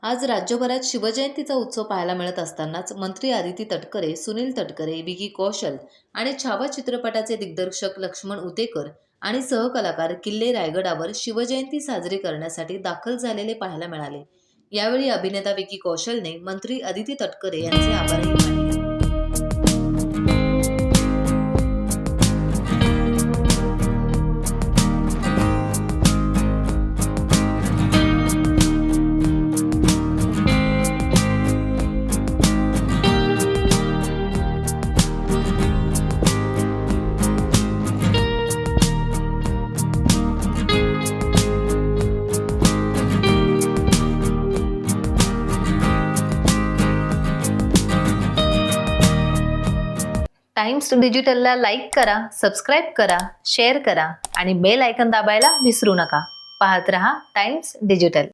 आज राज्यभरात शिवजयंतीचा उत्सव पाहायला मिळत असतानाच मंत्री आदिती तटकरे, सुनील तटकरे, विकी कौशल आणि छावा चित्रपटाचे दिग्दर्शक लक्ष्मण उतेकर आणि सहकलाकार किल्ले रायगडावर शिवजयंती साजरी करण्यासाठी दाखल झालेले पाहायला मिळाले। यावेळी अभिनेता विकी कौशलने मंत्री आदिती तटकरे यांचे आभारही मानले। टाइम्स डिजिटलला लाईक करा, सबस्क्राईब करा, शेअर करा आणि बेल आयकॉन दाबायला विसरू नका। पाहत रहा टाइम्स डिजिटल।